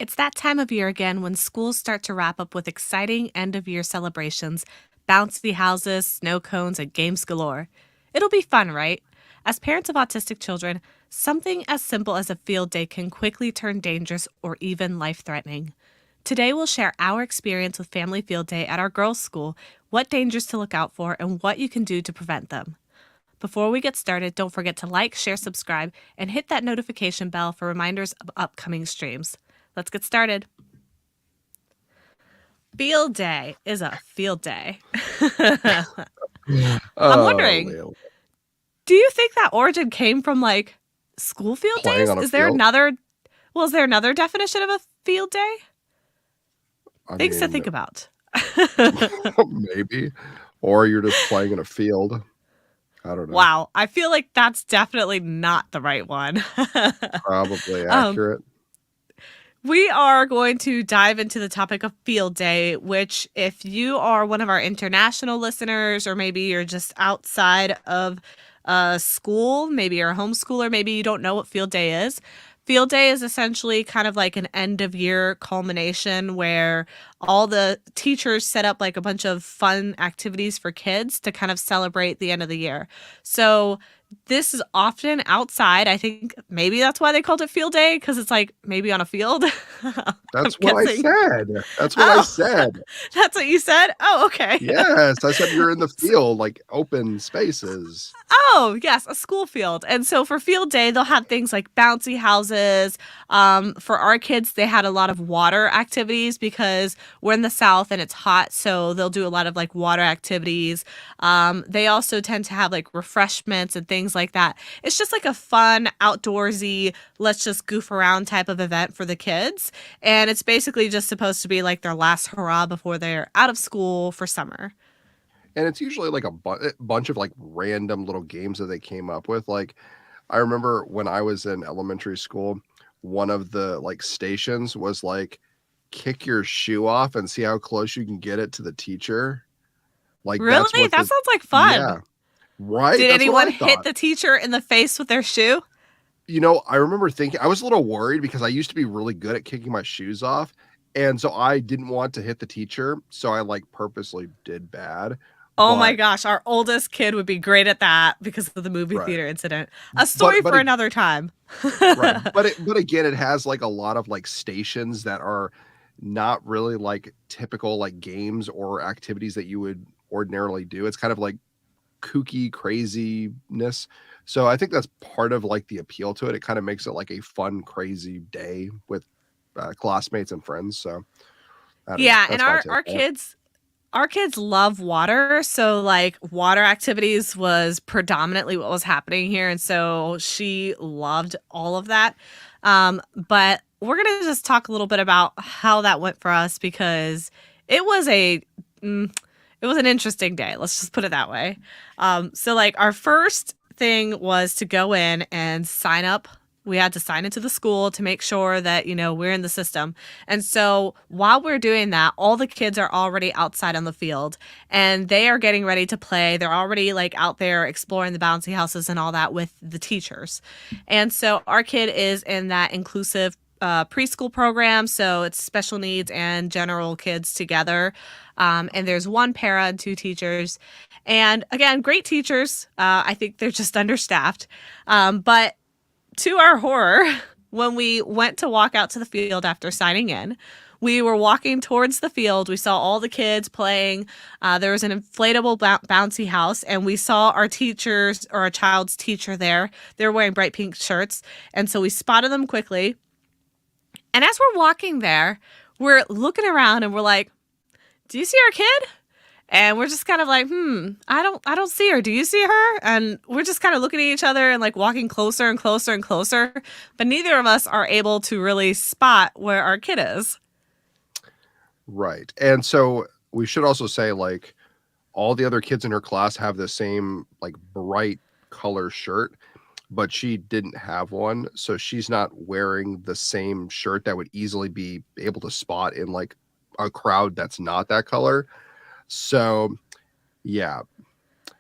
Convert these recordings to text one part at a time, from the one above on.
It's that time of year again when schools start to wrap up with exciting end of year celebrations, bouncy houses, snow cones, and games galore. It'll be fun, right? As parents of autistic children, something as simple as a field day can quickly turn dangerous or even life threatening. Today, we'll share our experience with Family Field Day at our girls' school, what dangers to look out for, and what you can do to prevent them. Before we get started, don't forget to like, share, subscribe, and hit that notification bell for reminders of upcoming streams. Let's get started. Field day is a field day. I'm Oh, wondering, Leo. do you think that origin came from like school field Playing days? on a Is there field? another definition of a field day? I Things to mean, think about. maybe. Or you're just playing in a field. I don't know. Wow, I feel like that's definitely not the right one. Probably um, accurate. We are going to dive into the topic of field day, which, if you are one of our international listeners, or maybe you're just outside of school, maybe you're a homeschooler, maybe you don't know what field day is. Field day is essentially kind of like an end of year culmination where all the teachers set up like a bunch of fun activities for kids to kind of celebrate the end of the year. So this is often outside. I think maybe that's why they called it field day, because it's like maybe on a field. I'm That's what I guessing. said. That's what I Oh, said. that's what you said? Oh, okay. Yes, I said you're in the field, like open spaces. Oh, yes, a school field. And so for field day, they'll have things like bouncy houses. For our kids, they had a lot of water activities because we're in the South and it's hot. So they'll do a lot of like water activities. They also tend to have like refreshments and things like that. It's just like a fun, outdoorsy, let's just goof around type of event for the kids. And it's basically just supposed to be like their last hurrah before they're out of school for summer. And it's usually like a bunch of like random little games that they came up with. Like, I remember when I was in elementary school, one of the like stations was like, kick your shoe off and see how close you can get it to the teacher. Like, that's Really? what That the, sounds like fun. yeah. Right? Did That's what anyone I hit thought. the teacher in the face with their shoe? I remember thinking I was a little worried because I used to be really good at kicking my shoes off. And so I didn't want to hit the teacher. So I like purposely did bad. Oh my But gosh, our oldest kid would be great at that because of the movie right. theater incident. A But story but for it, another time. right. But again, it has like a lot of like stations that are not really like typical like games or activities that you would ordinarily do. It's kind of like kooky craziness. So I think that's part of like the appeal to it. It kind of makes it like a fun, crazy day with classmates and friends. So I don't know. Yeah, and That's my take our on it. kids love water, so like water activities was predominantly what was happening here, and so she loved all of that. But we're gonna just talk a little bit about how that went for us because it was a mm, it was an interesting day. Let's just put it that way. So like our first thing was to go in and sign up. We had to sign into the school to make sure that, we're in the system. And so while we're doing that, all the kids are already outside on the field and they are getting ready to play. They're already like out there exploring the bouncy houses and all that with the teachers. And so our kid is in that inclusive preschool program. So it's special needs and general kids together. And there's one para and two teachers. And again, great teachers. I think they're just understaffed. But to our horror, when we went to walk out to the field after signing in, we were walking towards the field. We saw all the kids playing. There was an inflatable bouncy house, and we saw our teachers or our child's teacher there. They were wearing bright pink shirts. And so we spotted them quickly. And as we're walking there, we're looking around and we're like, do you see our kid? And we're just kind of like, I don't see her. Do you see her? And we're just kind of looking at each other and like walking closer and closer and closer. But neither of us are able to really spot where our kid is. Right. And so we should also say like all the other kids in her class have the same like bright color shirt, but she didn't have one. So she's not wearing the same shirt that would easily be able to spot in like a crowd that's not that color. So yeah,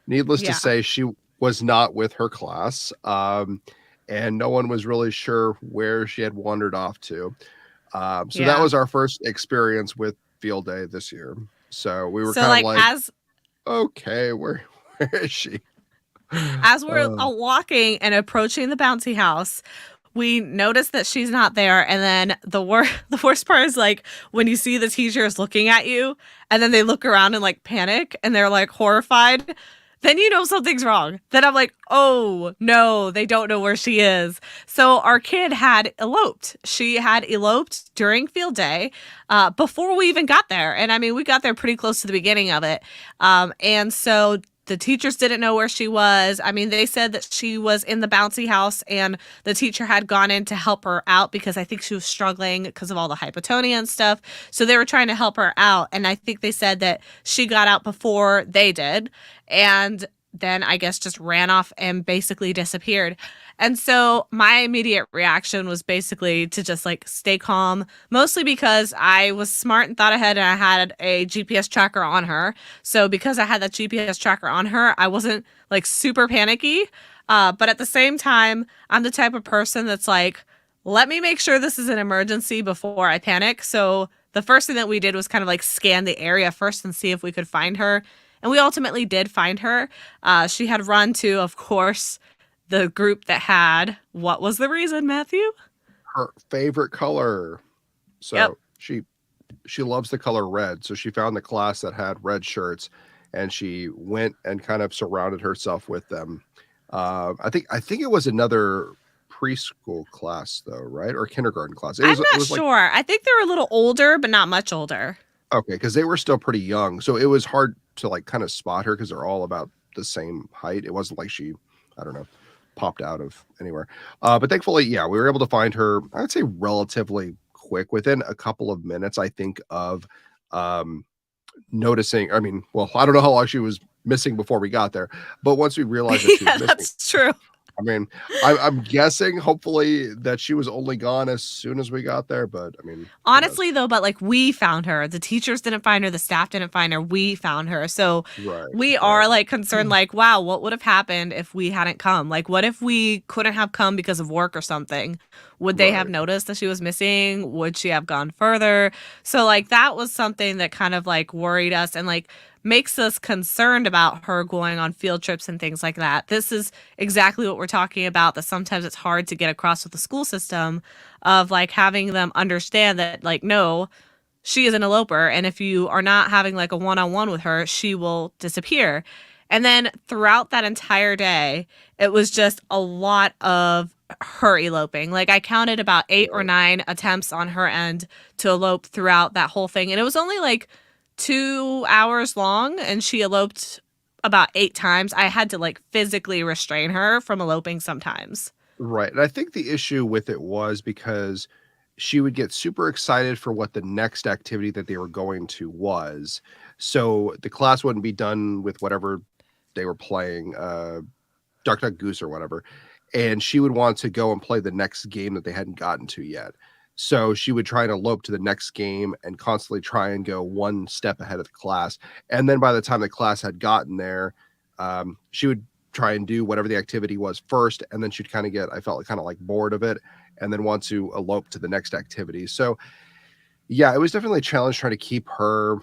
needless to Yeah. say, she was not with her class. And no one was really sure where she had wandered off to. So that Yeah. was our first experience with field day this year. So we were So kind of like like, okay, where is she? as we're Uh, walking and approaching the bouncy house, we notice that she's not there, and then the worst part is like when you see the teachers looking at you and then they look around and like panic and they're like horrified, then you know something's wrong. Then I'm like, oh no, they don't know where she is. So our kid had eloped. She had eloped during field day, before we even got there. And I mean, we got there pretty close to the beginning of it. And so the teachers didn't know where she was. I mean, they said that she was in the bouncy house and the teacher had gone in to help her out because I think she was struggling because of all the hypotonia and stuff. So they were trying to help her out. And I think they said that she got out before they did. And then I guess just ran off and basically disappeared. And so my immediate reaction was basically to just like stay calm, mostly because I was smart and thought ahead and I had a GPS tracker on her. So because I had that GPS tracker on her, I wasn't like super panicky. But at the same time, I'm the type of person that's like, let me make sure this is an emergency before I panic. So the first thing that we did was kind of like scan the area first and see if we could find her. And we ultimately did find her. She had run to, of course, the group that had, what was the reason, Matthew? her favorite color. Yep. So she loves the color red. So she found the class that had red shirts, and she went and kind of surrounded herself with them. I think it was another preschool class though, right? Or kindergarten class. It I'm was it not was like sure. I think they're a little older, but not much older. okay, because they were still pretty young. So it was hard to like kind of spot her because they're all about the same height. It wasn't like she, I don't know, popped out of anywhere. But thankfully, yeah, we were able to find her, I'd say relatively quick, within a couple of minutes, I think, of um noticing. I mean, well, I don't know how long she was missing before we got there, but once we realized that she was Yeah, missing, that's true. I mean, I'm guessing hopefully that she was only gone as soon as we got there, but I mean, who knows? Honestly, though, but like we found her. The teachers didn't find her. The staff didn't find her. We found her. So Right, we right, are like concerned, like, wow, what would have happened if we hadn't come? Like, what if we couldn't have come because of work or something? Would they have right. noticed that she was missing? Would she have gone further? So, like, that was something that kind of like worried us and like makes us concerned about her going on field trips and things like that. This is exactly what we're talking about, that sometimes it's hard to get across with the school system of like having them understand that like no, she is an eloper, and if you are not having like a one-on-one with her, she will disappear. And then throughout that entire day, it was just a lot of her eloping. Like I counted about 8 or Right. 9 attempts on her end to elope throughout that whole thing, and it was only like 2 hours long, and she eloped about 8 times. I had to like physically restrain her from eloping sometimes. Right, and I think the issue with it was because she would get super excited for what the next activity that they were going to was. So the class wouldn't be done with whatever they were playing, Duck Duck Goose or whatever, and she would want to go and play the next game that they hadn't gotten to yet. So she would try and elope to the next game and constantly try and go one step ahead of the class. And then by the time the class had gotten there, she would try and do whatever the activity was first, and then she'd kind of get, I felt like kind of like bored of it, and then want to elope to the next activity. So yeah, it was definitely a challenge trying to keep her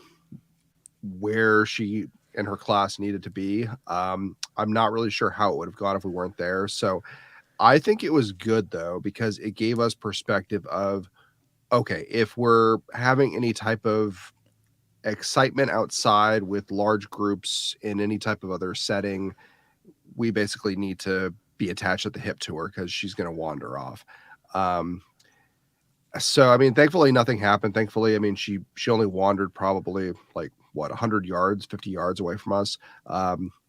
where she and her class needed to be. I'm not really sure how it would have gone if we weren't there. So I think it was good though, because it gave us perspective of, okay, if we're having any type of excitement outside with large groups in any type of other setting, we basically need to be attached at the hip to her because she's going to wander off. Um, so I mean, thankfully nothing happened. Thankfully, I mean, she only wandered probably like what 100 yards, 50 yards away from us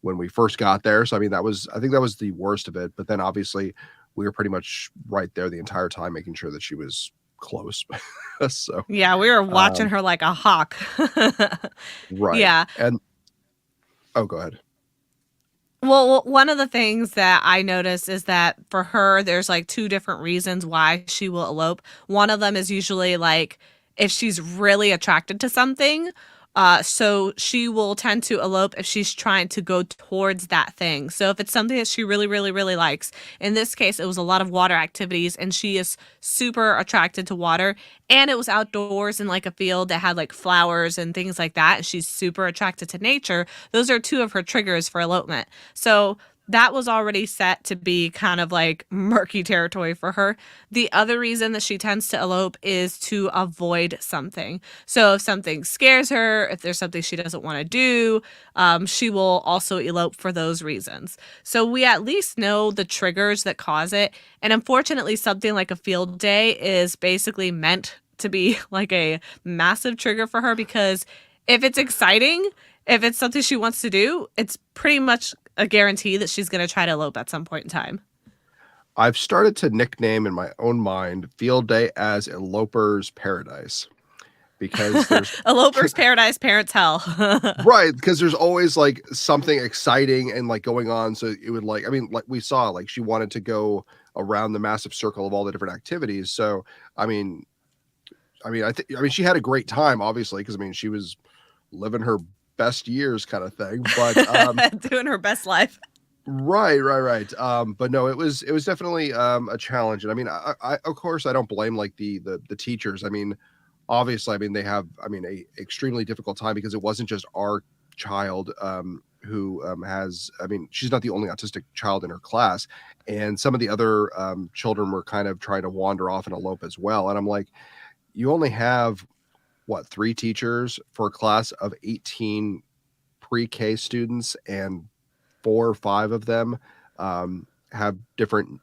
when we first got there. So I mean, I think that was the worst of it. But then obviously we were pretty much right there the entire time, making sure that she was close. So Yeah, we were watching um, her like a hawk. right, Yeah. and oh, go ahead. Well, one of the things that I noticed is that for her, there's like 2 different reasons why she will elope. One of them is usually like if she's really attracted to something, So she will tend to elope if she's trying to go towards that thing. So if it's something that she really, really, really likes, in this case, it was a lot of water activities, and she is super attracted to water. And it was outdoors in like a field that had like flowers and things like that. And she's super attracted to nature. Those are two of her triggers for elopement. So that was already set to be kind of like murky territory for her. The other reason that she tends to elope is to avoid something. So if something scares her, if there's something she doesn't want to do, she will also elope for those reasons. So we at least know the triggers that cause it. And unfortunately, something like a field day is basically meant to be like a massive trigger for her because if it's exciting, if it's something she wants to do, it's pretty much a guarantee that she's going to try to elope at some point in time. I've started to nickname in my own mind field day as eloper's paradise because there's Eloper's paradise, parents' hell. right, because there's always like something exciting and like going on. So it would like, I mean, like we saw, like she wanted to go around the massive circle of all the different activities. So I mean, I mean, she had a great time, obviously, because I mean, she was living her best years, kind of thing. But Doing her best life. right. But no, it was definitely a challenge, and I mean, I of course I don't blame like the teachers. I mean, obviously, I mean they have, I mean, a extremely difficult time because it wasn't just our child who has, I mean, she's not the only autistic child in her class, and some of the other children were kind of trying to wander off and elope as well. And I'm like, you only have what, three teachers for a class of 18 pre-K students, and four or five of them have different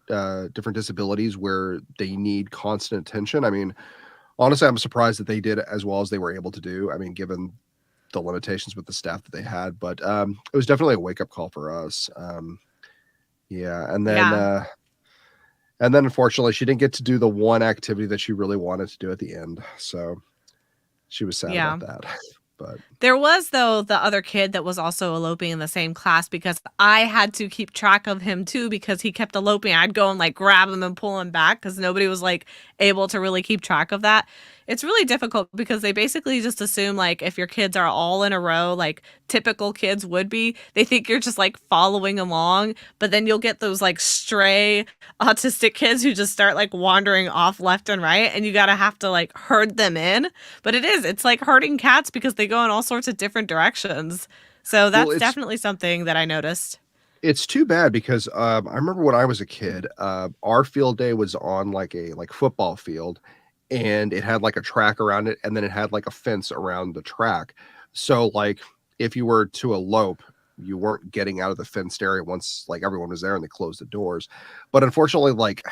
disabilities where they need constant attention. I mean, honestly, I'm surprised that they did as well as they were able to do. I mean, given the limitations with the staff that they had, but it was definitely a wake up call for us. Yeah, Yeah. and then unfortunately, she didn't get to do the one activity that she really wanted to do at the end. So she was sad Yeah. about that. But There was, though, the other kid that was also eloping in the same class because I had to keep track of him too because he kept eloping. I'd go and like grab him and pull him back because nobody was like able to really keep track of that. It's really difficult because they basically just assume like if your kids are all in a row, like typical kids would be, they think you're just like following along, but then you'll get those like stray autistic kids who just start like wandering off left and right and you gotta have to like herd them in. But it's like herding cats because they go in all sorts of different directions. So well, that's definitely something that I noticed. it's too bad because I remember when I was a kid, our field day was on like a like football field, and it had like a track around it, and then it had like a fence around the track. So like if you were to elope, you weren't getting out of the fenced area once like everyone was there and they closed the doors. But unfortunately, like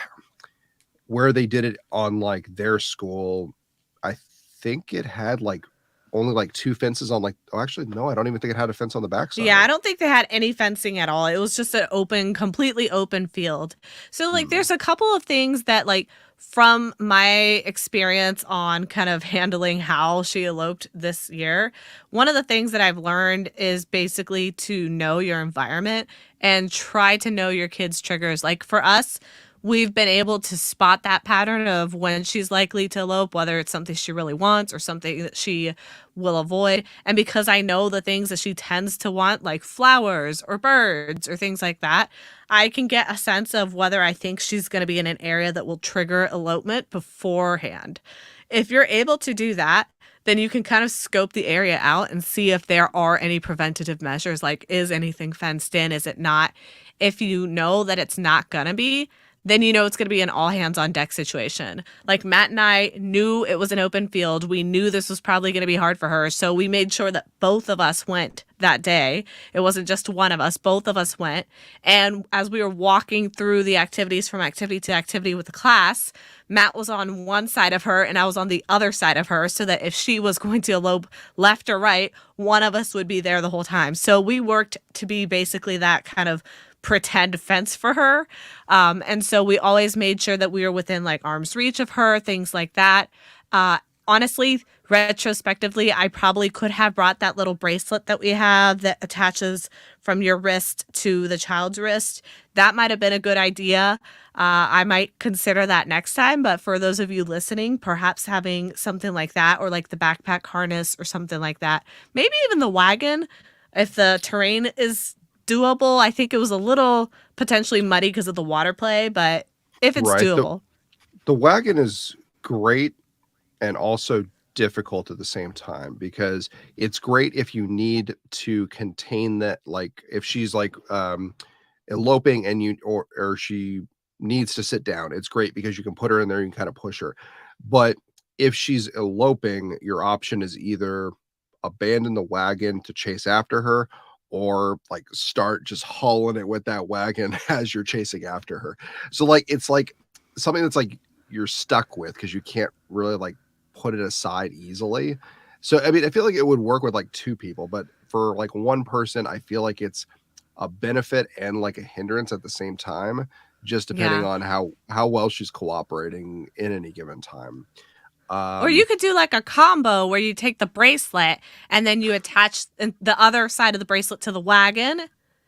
where they did it on like their school, I think it had like only like two fences on like, oh actually no, I don't even think it had a fence on the Yeah, backside. I don't think they had any fencing at all. It was just an open, completely open field. So, like, Hmm. there's a couple of things that, like, from my experience on kind of handling how she eloped this year, one of the things that I've learned is basically to know your environment and try to know your kids' triggers. Like, for us, we've been able to spot that pattern of when she's likely to elope, whether it's something she really wants or something that she will avoid. And because I know the things that she tends to want, like flowers or birds or things like that, I can get a sense of whether I think she's going to be in an area that will trigger elopement beforehand. If you're able to do that, then you can kind of scope the area out and see if there are any preventative measures, like is anything fenced in, is it not? If you know that it's not going to be, then you know it's going to be an all hands on deck situation. Like Matt and I knew it was an open field. We knew this was probably going to be hard for her. So we made sure that both of us went that day. It wasn't just one of us, both of us went. And as we were walking through the activities from activity to activity with the class, Matt was on one side of her and I was on the other side of her so that if she was going to elope left or right, one of us would be there the whole time. So we worked to be basically that kind of pretend fence for her. And so we always made sure that we were within like arm's reach of her, things like that. honestly, retrospectively, I probably could have brought that little bracelet that we have that attaches from your wrist to the child's wrist. That might have been a good idea. I might consider that next time. But for those of you listening, perhaps having something like that, or like the backpack harness or something like that, maybe even the wagon, if the terrain is doable. I think it was a little potentially muddy because of the water play, but if it's Right. doable. The wagon is great and also difficult at the same time because it's great if you need to contain that, like if she's like eloping and you or she needs to sit down, it's great because you can put her in there, you can kind of push her. But if she's eloping, your option is either abandon the wagon to chase after her or like start just hauling it with that wagon as you're chasing after her. So like it's like something that's like you're stuck with because you can't really like put it aside easily. So I mean, I feel like it would work with like two people, but for like one person, I feel like it's a benefit and like a hindrance at the same time, just depending Yeah. on how well she's cooperating in any given time. Or you Um, could do like a combo where you take the bracelet and then you attach the other side of the bracelet to the wagon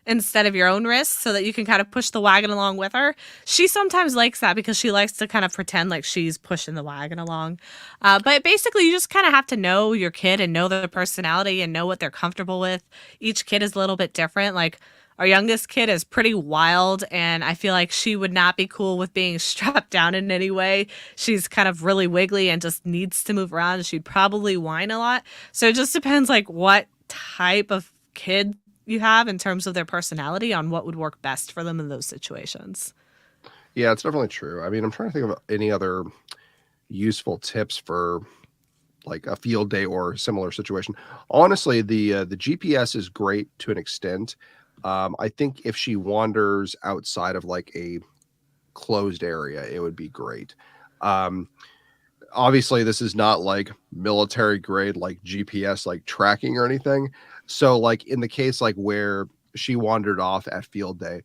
instead of your own wrist so that you can kind of push the wagon along with her. She sometimes likes that because she likes to kind of pretend like she's pushing the wagon along. But basically, you just kind of have to know your kid and know their personality and know what they're comfortable with. Each kid is a little bit different. Like, our youngest kid is pretty wild, and I feel like she would not be cool with being strapped down in any way. She's kind of really wiggly and just needs to move around. She'd probably whine a lot. So it just depends like what type of kid you have in terms of their personality on what would work best for them in those situations. yeah, it's definitely true. I mean, I'm trying to think of any other useful tips for like a field day or similar situation. Honestly, the GPS is great to an extent. I think if she wanders outside of like a closed area, it would be great. Um, Obviously, this is not like military grade like GPS like tracking or anything. So like in the case like where she wandered off at field day,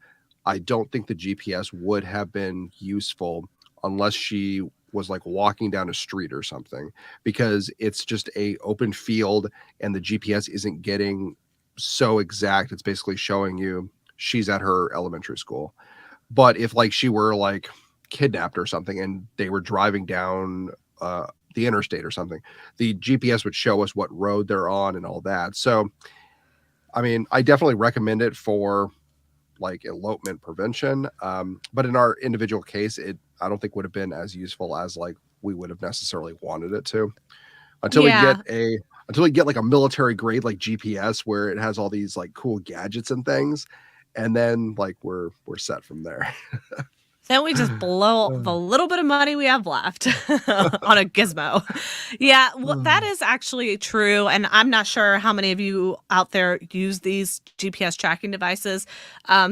I don't think the GPS would have been useful unless she was like walking down a street or something because it's just a open field and the GPS isn't getting so exact. It's basically showing you she's at her elementary school. But if like she were like kidnapped or something and they were driving down the interstate or something, the GPS would show us what road they're on and all that. So, I mean, I definitely recommend it for like elopement prevention. But in our individual case, it I don't think would have been as useful as like we would have necessarily wanted it to until we get Yeah. a until we get like a military grade like GPS where it has all these like cool gadgets and things, and then like we're set from there. Then we just blow the little bit of money we have left on a gizmo. Yeah, well, that is actually true. And I'm not sure how many of you out there use these GPS tracking devices.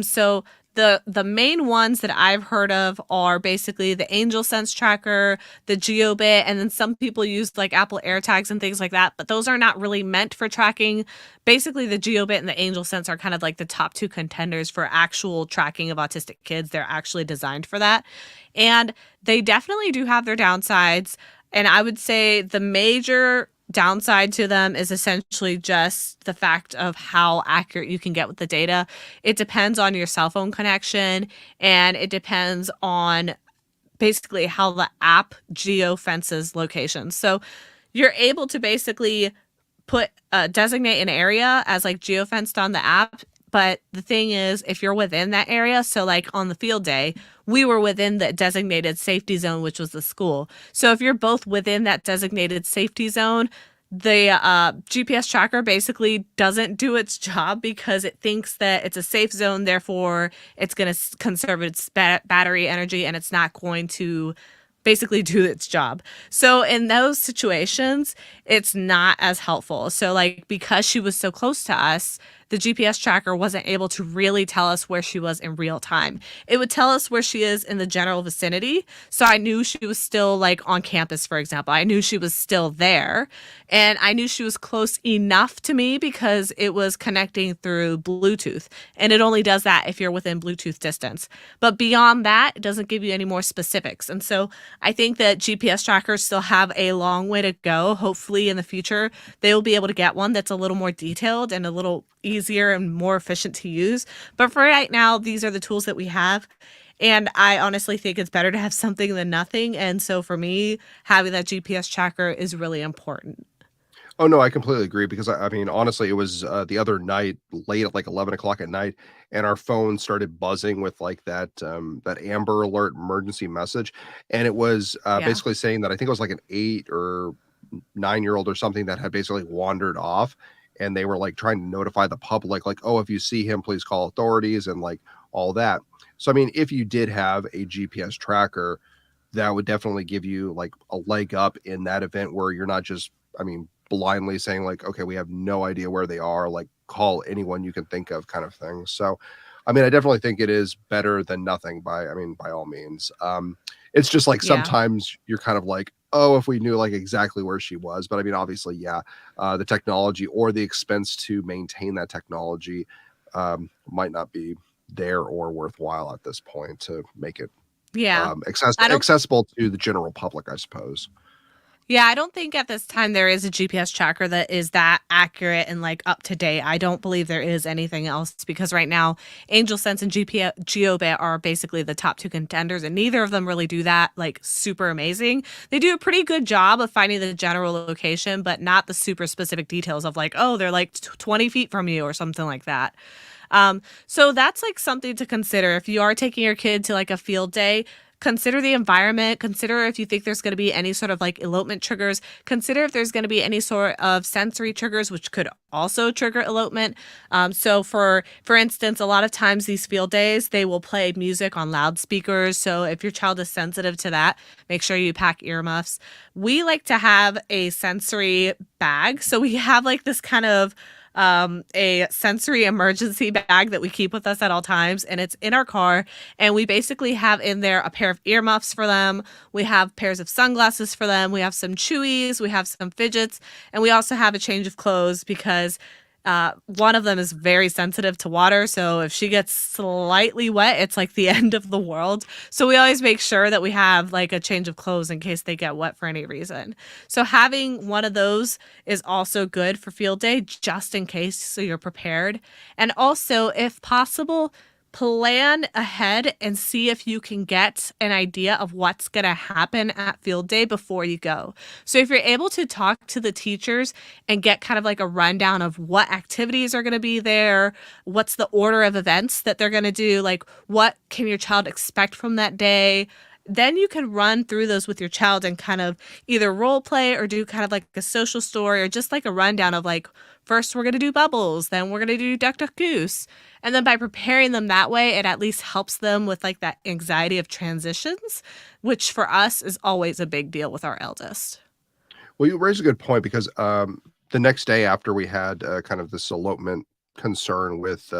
So the main ones that I've heard of are basically the Angel Sense tracker, the GeoBit, and then some people use like Apple AirTags and things like that. But those are not really meant for tracking. Basically, the GeoBit and the Angel Sense are kind of like the top two contenders for actual tracking of autistic kids. They're actually designed for that. And they definitely do have their downsides. And I would say the major downside to them is essentially just the fact of how accurate you can get with the data. It depends on your cell phone connection and it depends on basically how the app geo fences locations. So you're able to basically put designate an area as like geofenced on the app. But the thing is, if you're within that area, so like on the field day, we were within the designated safety zone, which was the school. So if you're both within that designated safety zone, the GPS tracker basically doesn't do its job because it thinks that it's a safe zone. Therefore, it's going to conserve its battery energy and it's not going to basically do its job. So in those situations, it's not as helpful. So like because she was so close to us, the GPS tracker wasn't able to really tell us where she was in real time. It would tell us where she is in the general vicinity. So I knew she was still like on campus, for example. I knew she was still there. And I knew she was close enough to me because it was connecting through Bluetooth. And it only does that if you're within Bluetooth distance. But beyond that, it doesn't give you any more specifics. And so I think that GPS trackers still have a long way to go. Hopefully, in the future, they will be able to get one that's a little more detailed and a little easier and more efficient to use. But for right now, these are the tools that we have. And I honestly think it's better to have something than nothing. And so for me, having that GPS tracker is really important. Oh, no, I completely agree because I mean, honestly, it was, the other night, late at, like, 11 o'clock at night, and our phone started buzzing with, like, that Amber Alert emergency message, and it was, Yeah. basically saying that I think it was, like, an 8 or 9-year-old or something that had basically wandered off, and they were, like, trying to notify the public, like, "Oh, if you see him, please call authorities," and, like, all that. So, I mean, if you did have a GPS tracker, that would definitely give you like a leg up in that event where you're not just, I mean, blindly saying like, okay, we have no idea where they are, like call anyone you can think of kind of thing. So, I mean, I definitely think it is better than nothing by, I mean, by all means. It's just like Yeah. sometimes you're kind of like, oh, if we knew like exactly where she was, but I mean, obviously, yeah, the technology or the expense to maintain that technology might not be there or worthwhile at this point to make it Yeah. I don't accessible to the general public, I suppose. Yeah, I don't think at this time there is a GPS tracker that is that accurate and like up to date. I don't believe there is anything else because right now Angel Sense and GeoBit are basically the top two contenders, and neither of them really do that like super amazing. They do a pretty good job of finding the general location, but not the super specific details of like, oh, they're like 20 feet from you or something like that. So that's like something to consider if you are taking your kid to like a field day. Consider the environment. Consider if you think there's going to be any sort of like elopement triggers. Consider if there's going to be any sort of sensory triggers, which could also trigger elopement. So for instance, a lot of times these field days they will play music on loudspeakers. So if your child is sensitive to that, make sure you pack earmuffs. We like to have a sensory bag, so we have like this kind of a sensory emergency bag that we keep with us at all times, and it's in our car. And we basically have in there a pair of earmuffs for them. We have pairs of sunglasses for them. We have some chewies. We have some fidgets, and we also have a change of clothes because one of them is very sensitive to water. So if she gets slightly wet, it's like the end of the world. So we always make sure that we have like a change of clothes in case they get wet for any reason. So having one of those is also good for field day, just in case, so you're prepared. And also, if possible, plan ahead and see if you can get an idea of what's going to happen at field day before you go. So if you're able to talk to the teachers and get kind of like a rundown of what activities are going to be there, what's the order of events that they're going to do, like what can your child expect from that day, then you can run through those with your child and kind of either role play or do kind of like a social story or just like a rundown of like, first we're going to do bubbles, then we're going to do duck duck goose. And then by preparing them that way, it at least helps them with like that anxiety of transitions, which for us is always a big deal with our eldest. Well, you raise a good point because the next day after we had kind of this elopement concern with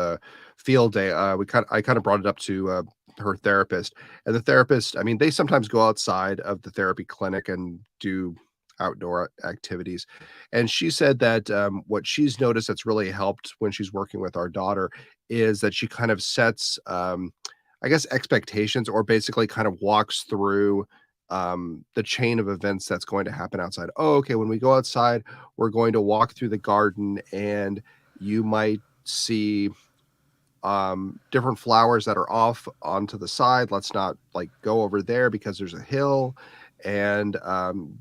field day, I kind of brought it up to her therapist, and the therapist, I mean, they sometimes go outside of the therapy clinic and do outdoor activities, and she said that what she's noticed that's really helped when she's working with our daughter is that she kind of sets, I guess, expectations or basically kind of walks through the chain of events that's going to happen outside. Oh, okay, when we go outside, we're going to walk through the garden and you might see different flowers that are off onto the side. Let's not like go over there because there's a hill and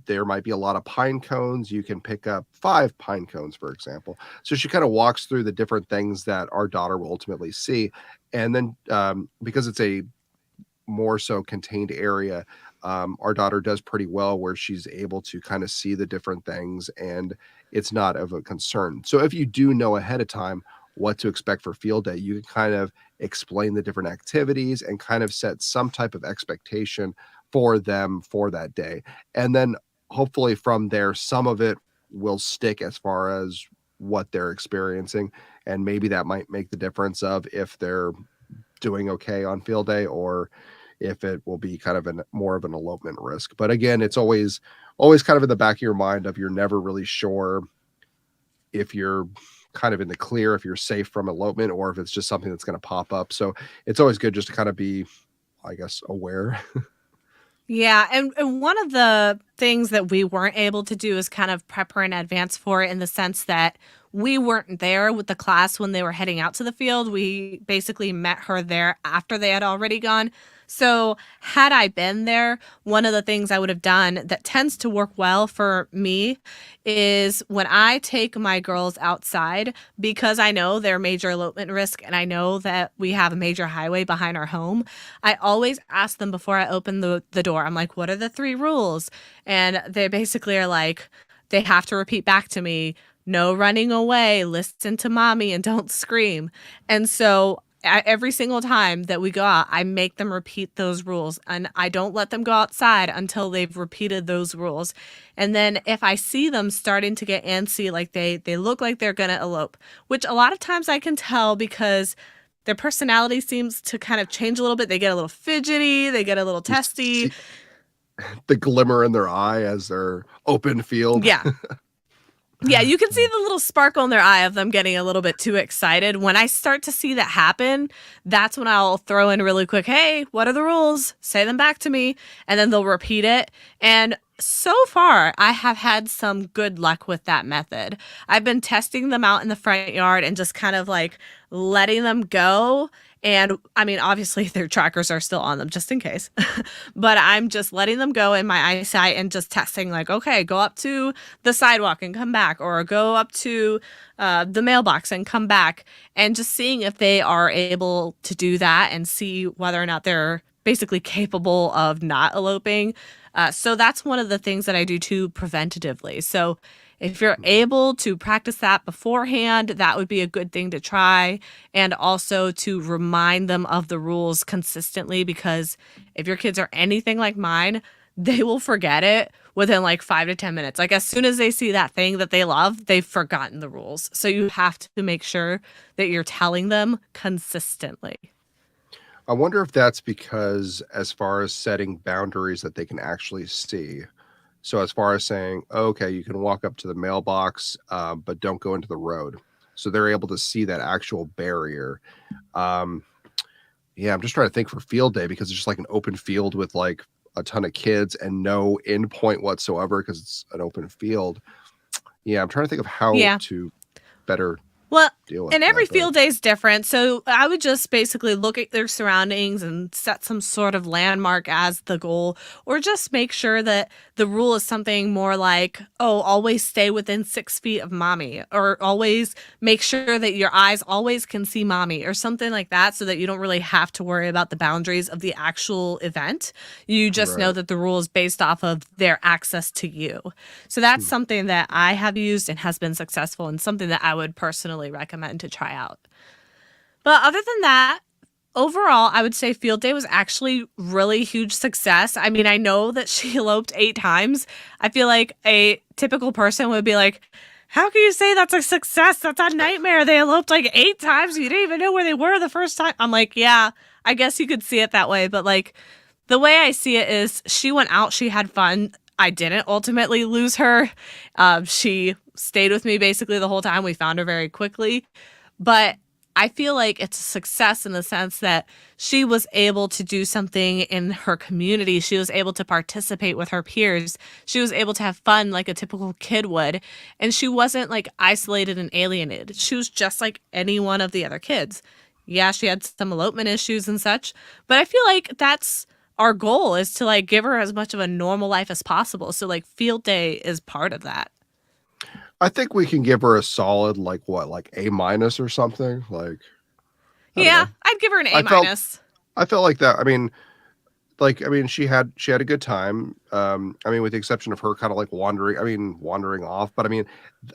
there might be a lot of pine cones. You can pick up 5 pine cones, for example. So she kind of walks through the different things that our daughter will ultimately see. And then because it's a more so contained area, our daughter does pretty well where she's able to kind of see the different things and it's not of a concern. So if you do know ahead of time what to expect for field day, you can kind of explain the different activities and kind of set some type of expectation for them for that day. And then hopefully from there, some of it will stick as far as what they're experiencing. and maybe that might make the difference of if they're doing okay on field day or if it will be kind of an more of an elopement risk. But again, it's always kind of in the back of your mind of you're never really sure if you're kind of in the clear, if you're safe from elopement, or if it's just something that's going to pop up. So it's always good just to kind of be, I guess, aware. Yeah, and one of the things that we weren't able to do is kind of prep her in advance for it in the sense that we weren't there with the class when they were heading out to the field. We basically met her there after they had already gone. So, had I been there, one of the things I would have done that tends to work well for me is when I take my girls outside, because I know they're major elopement risk and I know that we have a major highway behind our home, I always ask them before I open the door. I'm like, what are the 3 rules? And they basically are like, they have to repeat back to me, no running away, listen to mommy, and don't scream. And so every single time that we go out, I make them repeat those rules and I don't let them go outside until they've repeated those rules. And then if I see them starting to get antsy, like they look like they're going to elope, which a lot of times I can tell because their personality seems to kind of change a little bit. They get a little fidgety, they get a little You testy. see the glimmer in their eye as they're open field. Yeah. Yeah, you can see the little sparkle in their eye of them getting a little bit too excited. When I start to see that happen, that's when I'll throw in really quick, hey, what are the rules? Say them back to me. And then they'll repeat it. And so far, I have had some good luck with that method. I've been testing them out in the front yard and just kind of like letting them go. And I mean, obviously, their trackers are still on them just in case, but I'm just letting them go in my eyesight and just testing, like, okay, go up to the sidewalk and come back, or go up to the mailbox and come back, and just seeing if they are able to do that and see whether or not they're basically capable of not eloping. So that's one of the things that I do too preventatively. So if you're able to practice that beforehand, that would be a good thing to try. And also to remind them of the rules consistently, because if your kids are anything like mine, they will forget it within like 5 to 10 minutes. Like as soon as they see that thing that they love, they've forgotten the rules. So you have to make sure that you're telling them consistently. I wonder if that's because as far as setting boundaries that they can actually see. So as far as saying, okay, you can walk up to the mailbox, but don't go into the road. So they're able to see that actual barrier. Um, yeah, I'm just trying to think for field day because it's just like an open field with like a ton of kids and no endpoint whatsoever because it's an open field. Yeah, I'm trying to think of how Yeah. to better Well, deal with and that. every But field day is different. So I would just basically look at their surroundings and set some sort of landmark as the goal, or just make sure that the rule is something more like, oh, always stay within 6 feet of mommy, or always make sure that your eyes always can see mommy, or something like that, so that you don't really have to worry about the boundaries of the actual event. You just know right. that the rule is based off of their access to you. So that's Hmm. something that I have used and has been successful, and something that I would personally recommend to try out. But other than that, overall, I would say field day was actually really huge success. I mean, I know that she eloped 8 times. I feel like a typical person would be like, how can you say that's a success? That's a nightmare. They eloped like 8 times. You didn't even know where they were the first time. I'm like, yeah, I guess you could see it that way. But like the way I see it is she went out, she had fun. I didn't ultimately lose her. She stayed with me basically the whole time. We found her very quickly. But I feel like it's a success in the sense that she was able to do something in her community. She was able to participate with her peers. She was able to have fun like a typical kid would. And she wasn't like isolated and alienated. She was just like any one of the other kids. Yeah, she had some elopement issues and such, but I feel like that's our goal, is to like give her as much of a normal life as possible. So like field day is part of that. I think we can give her a solid like what, like A minus or something. Like I don't Yeah, know. I'd give her an A I felt minus. I felt like that. I mean, she had a good time. I mean, with the exception of her kind of like wandering off. But I mean,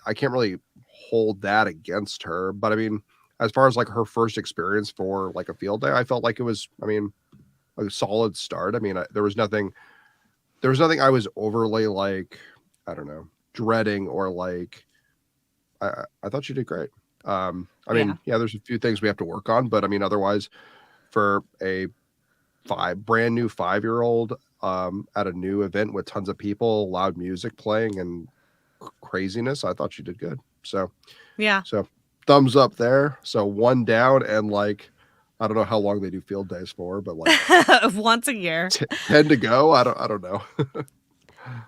I can't really hold that against her. But I mean, as far as like her first experience for like a field day, I felt like it was. I mean, a solid start. I mean, there was nothing I was overly like, I don't know, dreading or like. I thought she did great. I Yeah. mean, yeah, there's a few things we have to work on, but I mean, otherwise, for a brand new 5-year-old at a new event with tons of people, loud music playing, and craziness, I thought she did good. Yeah. So thumbs up there. So one down, and like I don't know how long they do field days for, but like Once a year. 10 to go. I don't know.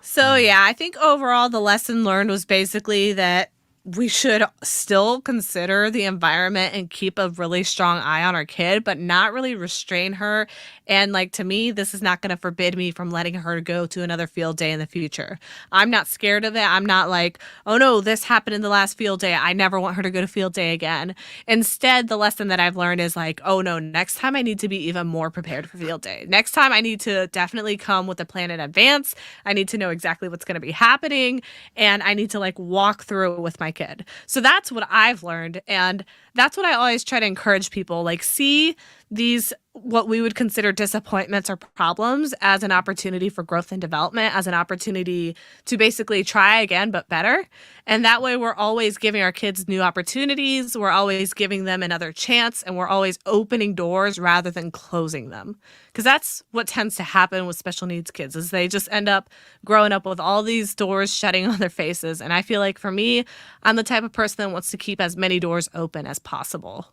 So, yeah, I think overall the lesson learned was basically that we should still consider the environment and keep a really strong eye on our kid, but not really restrain her. And, like, to me, this is not going to forbid me from letting her go to another field day in the future. I'm not scared of it. I'm not like, oh no, this happened in the last field day. I never want her to go to field day again. Instead, the lesson that I've learned is like, oh no, next time I need to be even more prepared for field day. Next time I need to definitely come with a plan in advance. I need to know exactly what's going to be happening, and I need to like walk through it with my kid. So that's what I've learned, and that's what I always try to encourage people, like see these what we would consider disappointments or problems as an opportunity for growth and development, as an opportunity to basically try again but better. And that way we're always giving our kids new opportunities, we're always giving them another chance, and we're always opening doors rather than closing them. Because that's what tends to happen with special needs kids, is they just end up growing up with all these doors shutting on their faces. And I feel like for me, I'm the type of person that wants to keep as many doors open as possible.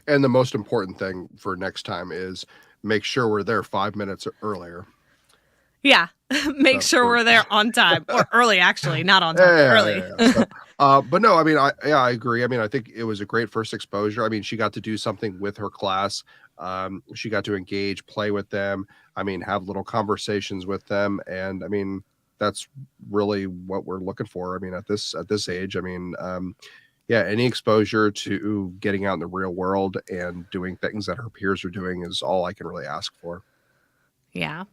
And the most important thing for next time is make sure we're there 5 minutes earlier. Yeah. Make So sure we're we're there on time, or early, actually, not on time, yeah, early. So, but no, I mean, I agree. I mean, I think it was a great first exposure. I mean, she got to do something with her class. She got to engage, play with them. I mean, have little conversations with them, and I mean, that's really what we're looking for. I mean, at this age, I mean, yeah, any exposure to getting out in the real world and doing things that her peers are doing is all I can really ask for. Yeah.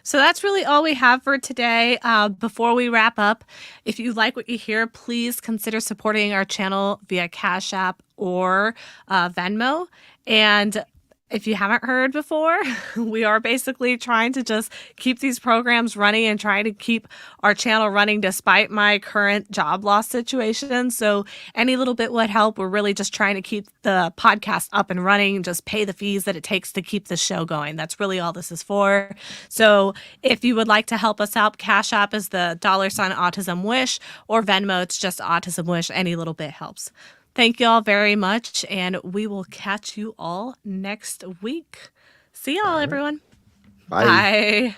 So that's really all we have for today. Before we wrap up, if you like what you hear, please consider supporting our channel via Cash App or Venmo. And if you haven't heard before, we are basically trying to just keep these programs running and trying to keep our channel running despite my current job loss situation. So any little bit would help. We're really just trying to keep the podcast up and running, just pay the fees that it takes to keep the show going. That's really all this is for. So if you would like to help us out, Cash App is the $ Autism Wish, or Venmo, it's just Autism Wish. Any little bit helps. Thank you all very much, and we will catch you all next week. See All y'all, right. everyone. Bye. Bye.